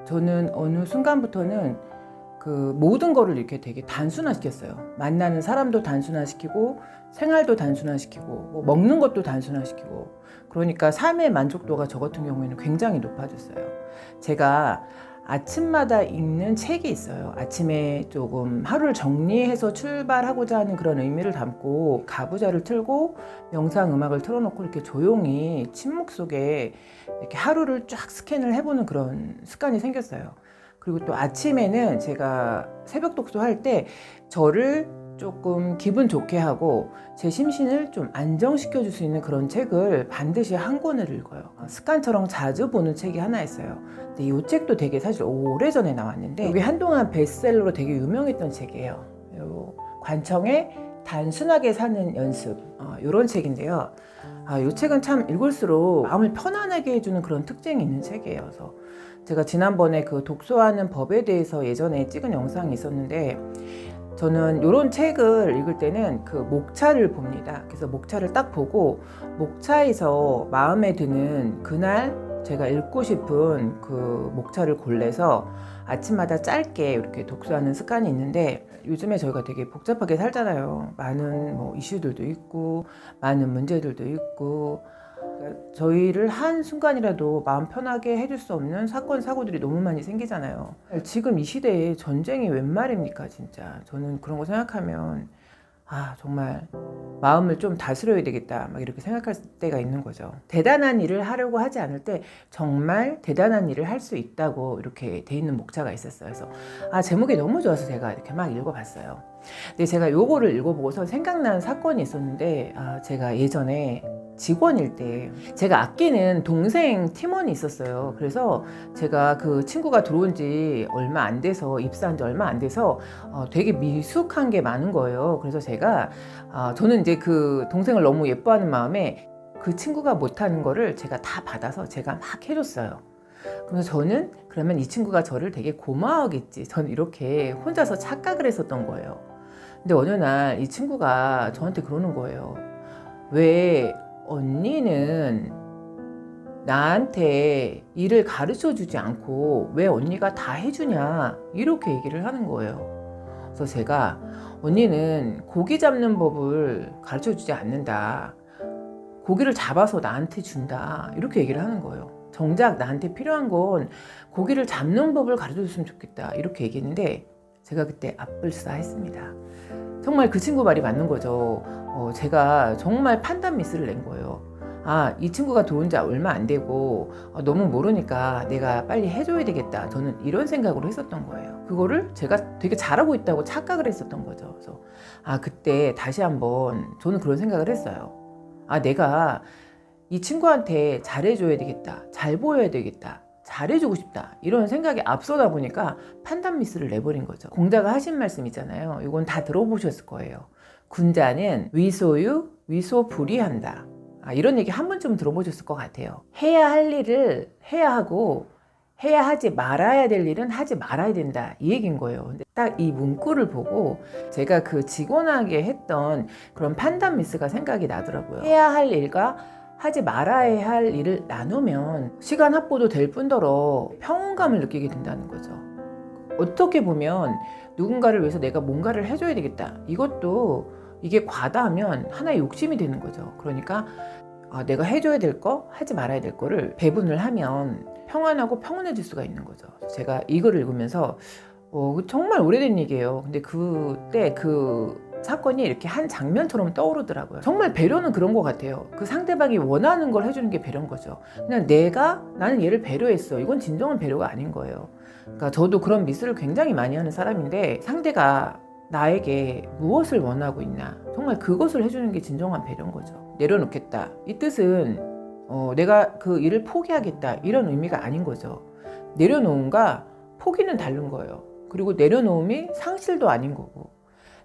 저는 어느 순간부터는 그 모든 거를 이렇게 되게 단순화시켰어요. 만나는 사람도 단순화시키고 생활도 단순화시키고 뭐 먹는 것도 단순화시키고, 그러니까 삶의 만족도가 저 같은 경우에는 굉장히 높아졌어요. 제가 아침마다 읽는 책이 있어요. 아침에 조금 하루를 정리해서 출발하고자 하는 그런 의미를 담고 가부좌를 틀고 명상 음악을 틀어놓고 이렇게 조용히 침묵 속에 이렇게 하루를 쫙 스캔을 해보는 그런 습관이 생겼어요. 그리고 또 아침에는 제가 새벽 독서할 때 저를 조금 기분 좋게 하고 제 심신을 좀 안정시켜 줄 수 있는 그런 책을 반드시 한 권을 읽어요. 습관처럼 자주 보는 책이 하나 있어요. 근데 이 책도 되게 사실 오래전에 나왔는데 이게 한동안 베스트셀러로 되게 유명했던 책이에요. 관청의 단순하게 사는 연습, 이런 책인데요. 이 책은 참 읽을수록 마음을 편안하게 해주는 그런 특징이 있는 책이에요. 그래서 제가 지난번에 그 독서하는 법에 대해서 예전에 찍은 영상이 있었는데, 저는 이런 책을 읽을 때는 그 목차를 봅니다. 그래서 목차를 딱 보고 목차에서 마음에 드는 그날 제가 읽고 싶은 그 목차를 골라서 아침마다 짧게 이렇게 독서하는 습관이 있는데, 요즘에 저희가 되게 복잡하게 살잖아요. 많은 뭐 이슈들도 있고 많은 문제들도 있고, 그러니까 저희를 한 순간이라도 마음 편하게 해줄 수 없는 사건 사고들이 너무 많이 생기잖아요. 지금 이 시대에 전쟁이 웬 말입니까 진짜. 저는 그런 거 생각하면 정말 마음을 좀 다스려야 되겠다 막 이렇게 생각할 때가 있는 거죠. 대단한 일을 하려고 하지 않을 때 정말 대단한 일을 할 수 있다고 이렇게 돼 있는 목차가 있었어요. 그래서 제목이 너무 좋아서 제가 이렇게 막 읽어봤어요. 근데 제가 요거를 읽어보고서 생각난 사건이 있었는데, 제가 예전에 직원일 때 제가 아끼는 동생 팀원이 있었어요. 그래서 제가 그 친구가 들어온 지 얼마 안 돼서, 입사한 지 얼마 안 돼서 되게 미숙한 게 많은 거예요. 그래서 제가 저는 이제 그 동생을 너무 예뻐하는 마음에 그 친구가 못하는 거를 제가 다 받아서 제가 막 해줬어요. 그래서 저는 그러면 이 친구가 저를 되게 고마워하겠지, 저는 이렇게 혼자서 착각을 했었던 거예요. 근데 어느 날 이 친구가 저한테 그러는 거예요. 왜 언니는 나한테 일을 가르쳐 주지 않고 왜 언니가 다 해주냐, 이렇게 얘기를 하는 거예요. 그래서 제가 언니는 고기 잡는 법을 가르쳐 주지 않는다, 고기를 잡아서 나한테 준다, 이렇게 얘기를 하는 거예요. 정작 나한테 필요한 건 고기를 잡는 법을 가르쳐 줬으면 좋겠다, 이렇게 얘기했는데 제가 그때 앞불싸했습니다. 정말 그 친구 말이 맞는 거죠. 제가 정말 판단 미스를 낸 거예요. 이 친구가 들어온 지 얼마 안 되고 너무 모르니까 내가 빨리 해줘야 되겠다, 저는 이런 생각으로 했었던 거예요. 그거를 제가 되게 잘하고 있다고 착각을 했었던 거죠. 그래서 그때 다시 한번 저는 그런 생각을 했어요. 내가 이 친구한테 잘해줘야 되겠다, 잘 보여야 되겠다, 잘해주고 싶다, 이런 생각이 앞서다 보니까 판단 미스를 내버린 거죠. 공자가 하신 말씀 있잖아요. 이건 다 들어보셨을 거예요. 군자는 위소유 위소불이한다, 이런 얘기 한 번쯤 들어보셨을 것 같아요. 해야 할 일을 해야 하고 해야 하지 말아야 될 일은 하지 말아야 된다, 이 얘기인 거예요. 근데 딱 이 문구를 보고 제가 그 직원에게 했던 그런 판단 미스가 생각이 나더라고요. 해야 할 일과 하지 말아야 할 일을 나누면 시간 확보도 될 뿐더러 평온감을 느끼게 된다는 거죠. 어떻게 보면 누군가를 위해서 내가 뭔가를 해줘야 되겠다, 이것도 이게 과다하면 하나의 욕심이 되는 거죠. 그러니까 내가 해줘야 될 거, 하지 말아야 될 거를 배분을 하면 평안하고 평온해질 수가 있는 거죠. 제가 이걸 읽으면서 정말 오래된 얘기예요. 근데 그때 그 사건이 이렇게 한 장면처럼 떠오르더라고요. 정말 배려는 그런 것 같아요. 그 상대방이 원하는 걸 해주는 게 배려인 거죠. 그냥 나는 얘를 배려했어, 이건 진정한 배려가 아닌 거예요. 그러니까 저도 그런 미스를 굉장히 많이 하는 사람인데, 상대가 나에게 무엇을 원하고 있나, 정말 그것을 해주는 게 진정한 배려인 거죠. 내려놓겠다, 이 뜻은 내가 그 일을 포기하겠다, 이런 의미가 아닌 거죠. 내려놓음과 포기는 다른 거예요. 그리고 내려놓음이 상실도 아닌 거고,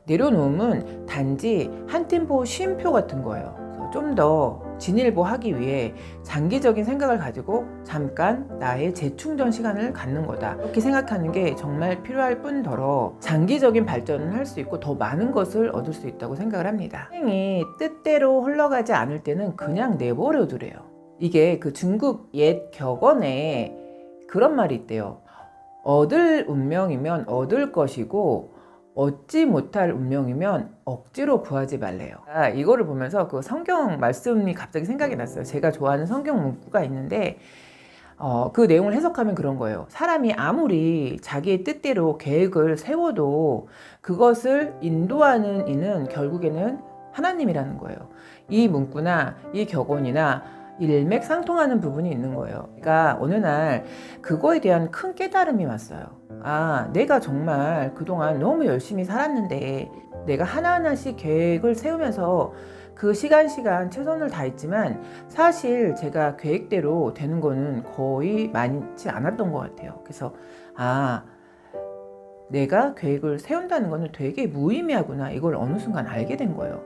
내려놓음은 단지 한 템포 쉼표 같은 거예요. 좀 더 진일보하기 위해 장기적인 생각을 가지고 잠깐 나의 재충전 시간을 갖는 거다, 이렇게 생각하는 게 정말 필요할 뿐더러 장기적인 발전을 할 수 있고 더 많은 것을 얻을 수 있다고 생각을 합니다. 인생이 뜻대로 흘러가지 않을 때는 그냥 내버려 두래요. 이게 그 중국 옛 격언에 그런 말이 있대요. 얻을 운명이면 얻을 것이고 얻지 못할 운명이면 억지로 구하지 말래요. 이거를 보면서 그 성경 말씀이 갑자기 생각이 났어요. 제가 좋아하는 성경 문구가 있는데 그 내용을 해석하면 그런 거예요. 사람이 아무리 자기의 뜻대로 계획을 세워도 그것을 인도하는 이는 결국에는 하나님이라는 거예요. 이 문구나 이 격언이나 일맥상통하는 부분이 있는 거예요. 그러니까 어느 날 그거에 대한 큰 깨달음이 왔어요. 내가 정말 그동안 너무 열심히 살았는데 내가 하나하나씩 계획을 세우면서 그 시간 최선을 다했지만 사실 제가 계획대로 되는 거는 거의 많지 않았던 것 같아요. 그래서 내가 계획을 세운다는 거는 되게 무의미하구나, 이걸 어느 순간 알게 된 거예요.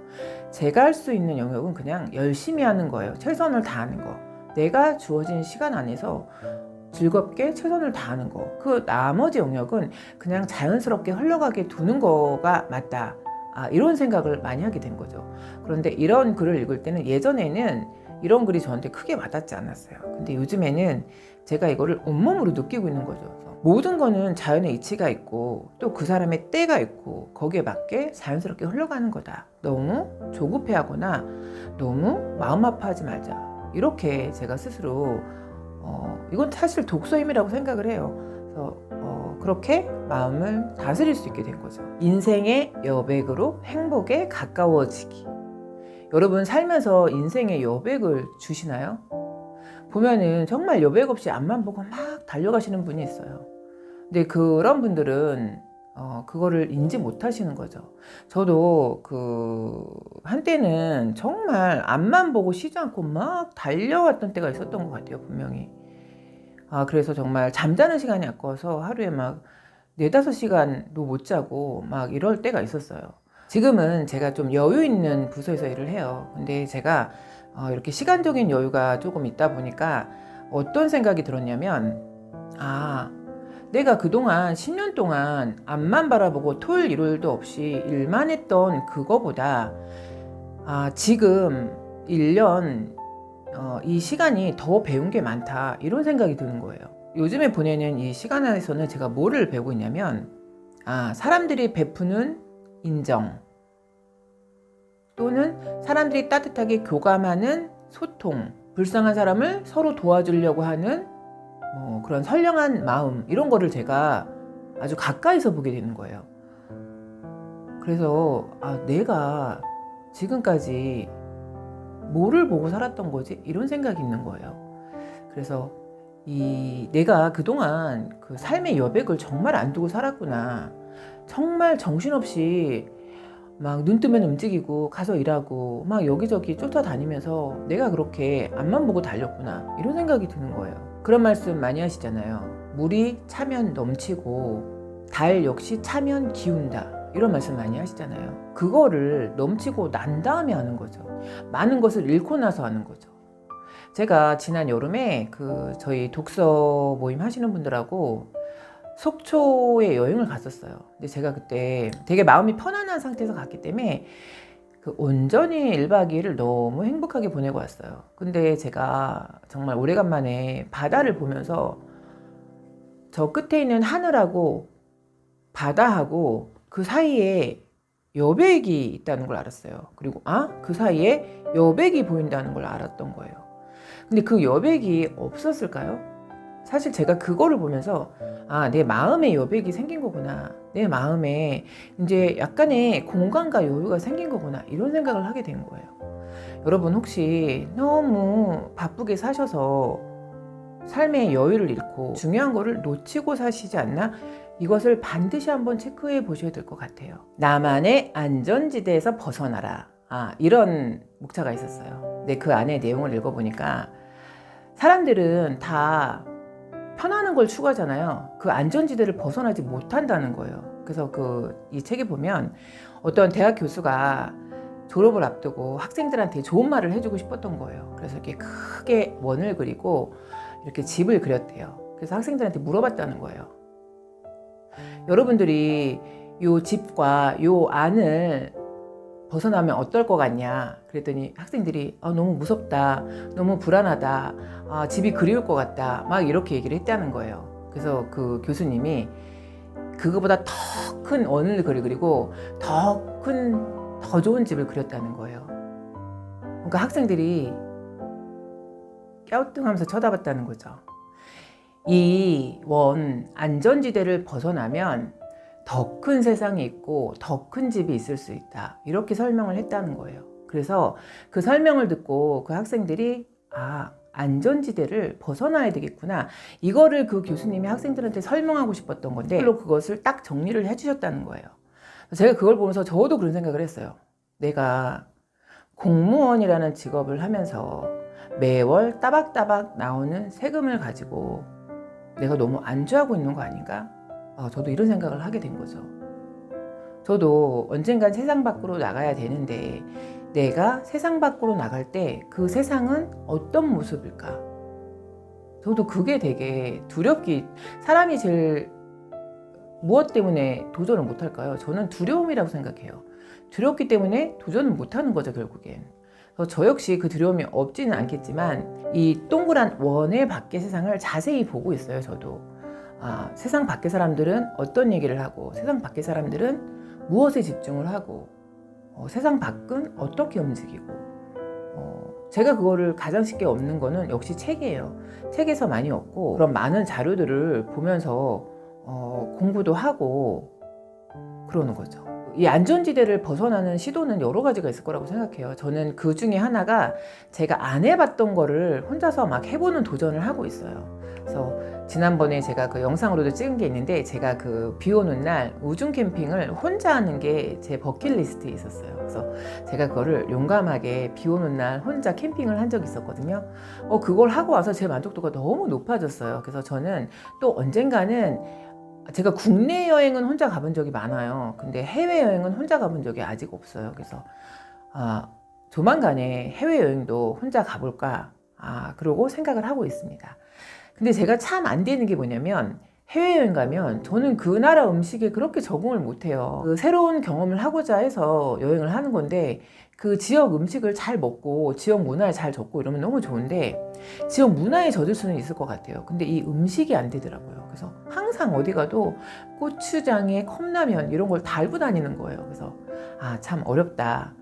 제가 할 수 있는 영역은 그냥 열심히 하는 거예요. 최선을 다하는 거. 내가 주어진 시간 안에서 즐겁게 최선을 다하는 거. 그 나머지 영역은 그냥 자연스럽게 흘러가게 두는 거가 맞다. 이런 생각을 많이 하게 된 거죠. 그런데 이런 글을 읽을 때는 예전에는 이런 글이 저한테 크게 와닿지 않았어요. 근데 요즘에는 제가 이거를 온몸으로 느끼고 있는 거죠. 그래서 모든 거는 자연의 이치가 있고 또 그 사람의 때가 있고 거기에 맞게 자연스럽게 흘러가는 거다. 너무 조급해하거나 너무 마음 아파하지 말자. 이렇게 제가 스스로 이건 사실 독서임이라고 생각을 해요. 그래서 그렇게 마음을 다스릴 수 있게 된 거죠. 인생의 여백으로 행복에 가까워지기. 여러분 살면서 인생의 여백을 주시나요? 보면은 정말 여백 없이 앞만 보고 막 달려가시는 분이 있어요. 근데 그런 분들은 그거를 인지 못하시는 거죠. 저도 한때는 정말 앞만 보고 쉬지 않고 막 달려왔던 때가 있었던 것 같아요, 분명히. 그래서 정말 잠자는 시간이 아까워서 하루에 막 4-5시간도 못 자고 막 이럴 때가 있었어요. 지금은 제가 좀 여유 있는 부서에서 일을 해요. 근데 제가 이렇게 시간적인 여유가 조금 있다 보니까 어떤 생각이 들었냐면, 내가 그동안 10년 동안 앞만 바라보고 토요일 일요일도 없이 일만 했던 그거보다 지금 1년 이 시간이 더 배운 게 많다, 이런 생각이 드는 거예요. 요즘에 보내는 이 시간 안에서는 제가 뭐를 배우고 있냐면 사람들이 베푸는 인정, 또는 사람들이 따뜻하게 교감하는 소통, 불쌍한 사람을 서로 도와주려고 하는 그런 선량한 마음, 이런 거를 제가 아주 가까이서 보게 되는 거예요. 그래서 내가 지금까지 뭐를 보고 살았던 거지? 이런 생각이 있는 거예요. 그래서 내가 그동안 그 삶의 여백을 정말 안 두고 살았구나. 정말 정신없이 막 눈 뜨면 움직이고 가서 일하고 막 여기저기 쫓아다니면서 내가 그렇게 앞만 보고 달렸구나, 이런 생각이 드는 거예요. 그런 말씀 많이 하시잖아요. 물이 차면 넘치고 달 역시 차면 기운다, 이런 말씀 많이 하시잖아요. 그거를 넘치고 난 다음에 하는 거죠. 많은 것을 잃고 나서 하는 거죠. 제가 지난 여름에 저희 독서 모임 하시는 분들하고 속초에 여행을 갔었어요. 근데 제가 그때 되게 마음이 편안한 상태에서 갔기 때문에 온전히 1박 2일을 너무 행복하게 보내고 왔어요. 근데 제가 정말 오래간만에 바다를 보면서 저 끝에 있는 하늘하고 바다하고 그 사이에 여백이 있다는 걸 알았어요. 그리고 그 사이에 여백이 보인다는 걸 알았던 거예요. 근데 그 여백이 없었을까요? 사실 제가 그거를 보면서 내 마음에 여백이 생긴 거구나, 내 마음에 이제 약간의 공간과 여유가 생긴 거구나, 이런 생각을 하게 된 거예요. 여러분 혹시 너무 바쁘게 사셔서 삶의 여유를 잃고 중요한 거를 놓치고 사시지 않나? 이것을 반드시 한번 체크해 보셔야 될 것 같아요. 나만의 안전지대에서 벗어나라, 이런 목차가 있었어요. 근데 그 안에 내용을 읽어보니까 사람들은 다 편안한 걸 추구하잖아요. 그 안전지대를 벗어나지 못한다는 거예요. 그래서 이 책에 보면 어떤 대학 교수가 졸업을 앞두고 학생들한테 좋은 말을 해주고 싶었던 거예요. 그래서 이렇게 크게 원을 그리고 이렇게 집을 그렸대요. 그래서 학생들한테 물어봤다는 거예요. 여러분들이 요 집과 요 안을 벗어나면 어떨 것 같냐? 그랬더니 학생들이 너무 무섭다, 너무 불안하다, 집이 그리울 것 같다, 막 이렇게 얘기를 했다는 거예요. 그래서 그 교수님이 그거보다 더 큰 원을 그리고 더 좋은 집을 그렸다는 거예요. 그러니까 학생들이 갸우뚱하면서 쳐다봤다는 거죠. 이 원 안전지대를 벗어나면 더 큰 세상이 있고 더 큰 집이 있을 수 있다. 이렇게 설명을 했다는 거예요. 그래서 그 설명을 듣고 그 학생들이 안전지대를 벗어나야 되겠구나. 이거를 그 교수님이 학생들한테 설명하고 싶었던 건데 그것을 딱 정리를 해주셨다는 거예요. 제가 그걸 보면서 저도 그런 생각을 했어요. 내가 공무원이라는 직업을 하면서 매월 따박따박 나오는 세금을 가지고 내가 너무 안주하고 있는 거 아닌가? 저도 이런 생각을 하게 된 거죠. 저도 언젠간 세상 밖으로 나가야 되는데 내가 세상 밖으로 나갈 때 그 세상은 어떤 모습일까? 저도 그게 되게 사람이 제일 무엇 때문에 도전을 못할까요? 저는 두려움이라고 생각해요. 두렵기 때문에 도전을 못하는 거죠, 결국엔. 그래서 저 역시 그 두려움이 없지는 않겠지만 이 동그란 원의 밖의 세상을 자세히 보고 있어요, 저도. 세상 밖의 사람들은 어떤 얘기를 하고 세상 밖의 사람들은 무엇에 집중을 하고 세상 밖은 어떻게 움직이고 제가 그거를 가장 쉽게 얻는 거는 역시 책이에요. 책에서 많이 얻고 그런 많은 자료들을 보면서 공부도 하고 그러는 거죠. 이 안전지대를 벗어나는 시도는 여러 가지가 있을 거라고 생각해요. 저는 그 중에 하나가 제가 안 해봤던 거를 혼자서 막 해보는 도전을 하고 있어요. 그래서 지난번에 제가 그 영상으로도 찍은 게 있는데 제가 그 비 오는 날 우중 캠핑을 혼자 하는 게 제 버킷리스트에 있었어요. 그래서 제가 그거를 용감하게 비 오는 날 혼자 캠핑을 한 적이 있었거든요. 그걸 하고 와서 제 만족도가 너무 높아졌어요. 그래서 저는 또 언젠가는 제가 국내 여행은 혼자 가본 적이 많아요. 근데 해외여행은 혼자 가본 적이 아직 없어요. 그래서 조만간에 해외여행도 혼자 가볼까 그러고 생각을 하고 있습니다. 근데 제가 참 안 되는 게 뭐냐면 해외여행 가면 저는 그 나라 음식에 그렇게 적응을 못해요. 그 새로운 경험을 하고자 해서 여행을 하는 건데 그 지역 음식을 잘 먹고 지역 문화에 잘 적고 이러면 너무 좋은데 지역 문화에 젖을 수는 있을 것 같아요. 근데 이 음식이 안 되더라고요. 그래서 항상 어디 가도 고추장에 컵라면 이런 걸 달고 다니는 거예요. 그래서 참 어렵다.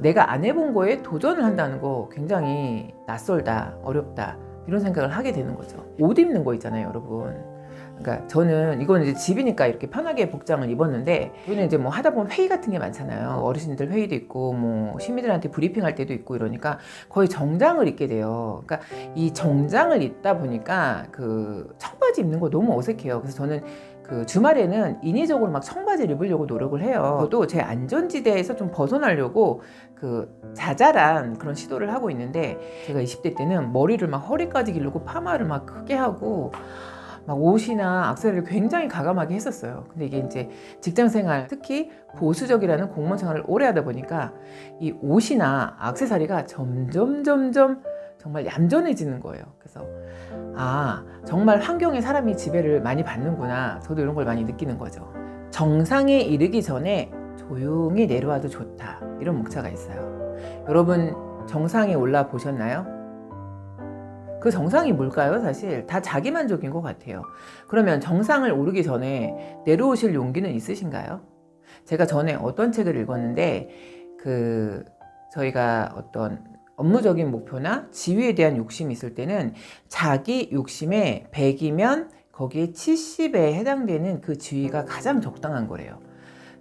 내가 안 해본 거에 도전을 한다는 거 굉장히 낯설다, 어렵다 이런 생각을 하게 되는 거죠. 옷 입는 거 있잖아요, 여러분. 그러니까 저는 이거는 이제 집이니까 이렇게 편하게 복장을 입었는데 우리는 이제 뭐 하다 보면 회의 같은 게 많잖아요. 어르신들 회의도 있고 뭐 시민들한테 브리핑할 때도 있고 이러니까 거의 정장을 입게 돼요. 그러니까 이 정장을 입다 보니까 그 청바지 입는 거 너무 어색해요. 그래서 저는 그 주말에는 인위적으로 막 청바지를 입으려고 노력을 해요. 저도 제 안전지대에서 좀 벗어나려고 그 자잘한 그런 시도를 하고 있는데 제가 20대 때는 머리를 막 허리까지 기르고 파마를 막 크게 하고 막 옷이나 액세서리를 굉장히 과감하게 했었어요. 근데 이게 이제 직장 생활, 특히 보수적이라는 공무원 생활을 오래 하다 보니까 이 옷이나 액세서리가 점점 정말 얌전해지는 거예요. 그래서 정말 환경에 사람이 지배를 많이 받는구나. 저도 이런 걸 많이 느끼는 거죠. 정상에 이르기 전에 조용히 내려와도 좋다. 이런 목차가 있어요. 여러분 정상에 올라 보셨나요? 그 정상이 뭘까요? 사실 다 자기만족인 것 같아요. 그러면 정상을 오르기 전에 내려오실 용기는 있으신가요? 제가 전에 어떤 책을 읽었는데 저희가 어떤 업무적인 목표나 지위에 대한 욕심이 있을 때는 자기 욕심의 100이면 거기에 70에 해당되는 그 지위가 가장 적당한 거래요.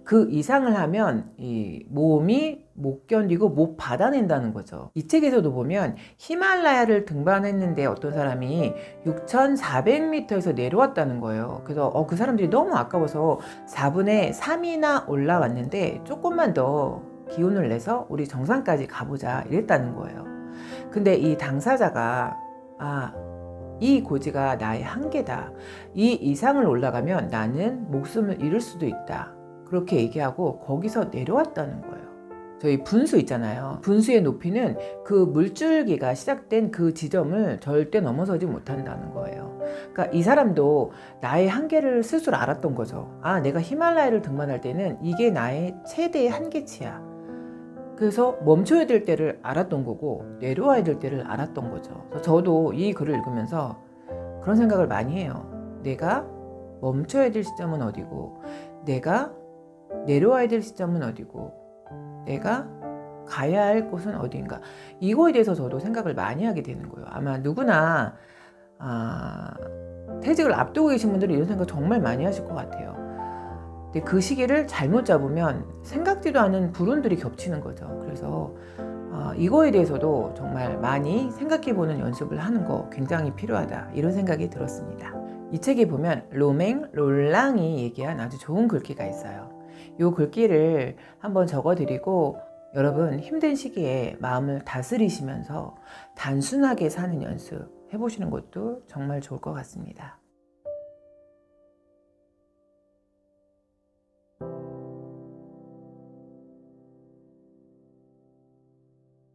그 이상을 하면 이 몸이 못 견디고 못 받아낸다는 거죠. 이 책에서도 보면 히말라야를 등반했는데 어떤 사람이 6,400m에서 내려왔다는 거예요. 그래서 그 사람들이 너무 아까워서 4분의 3이나 올라왔는데 조금만 더 기운을 내서 우리 정상까지 가보자 이랬다는 거예요. 근데 이 당사자가 이 고지가 나의 한계다. 이 이상을 올라가면 나는 목숨을 잃을 수도 있다. 그렇게 얘기하고 거기서 내려왔다는 거예요. 저희 분수 있잖아요. 분수의 높이는 그 물줄기가 시작된 그 지점을 절대 넘어서지 못한다는 거예요. 그러니까 이 사람도 나의 한계를 스스로 알았던 거죠. 내가 히말라야를 등반할 때는 이게 나의 최대의 한계치야. 그래서 멈춰야 될 때를 알았던 거고 내려와야 될 때를 알았던 거죠. 그래서 저도 이 글을 읽으면서 그런 생각을 많이 해요. 내가 멈춰야 될 시점은 어디고, 내가 내려와야 될 시점은 어디고, 내가 가야 할 곳은 어딘가. 이거에 대해서 저도 생각을 많이 하게 되는 거예요. 아마 누구나 퇴직을 앞두고 계신 분들은 이런 생각 정말 많이 하실 것 같아요. 근데 그 시기를 잘못 잡으면 생각지도 않은 불운들이 겹치는 거죠. 그래서 이거에 대해서도 정말 많이 생각해보는 연습을 하는 거 굉장히 필요하다, 이런 생각이 들었습니다. 이 책에 보면 로맹 롤랑이 얘기한 아주 좋은 글귀가 있어요. 이 글귀를 한번 적어드리고 여러분 힘든 시기에 마음을 다스리시면서 단순하게 사는 연습 해보시는 것도 정말 좋을 것 같습니다.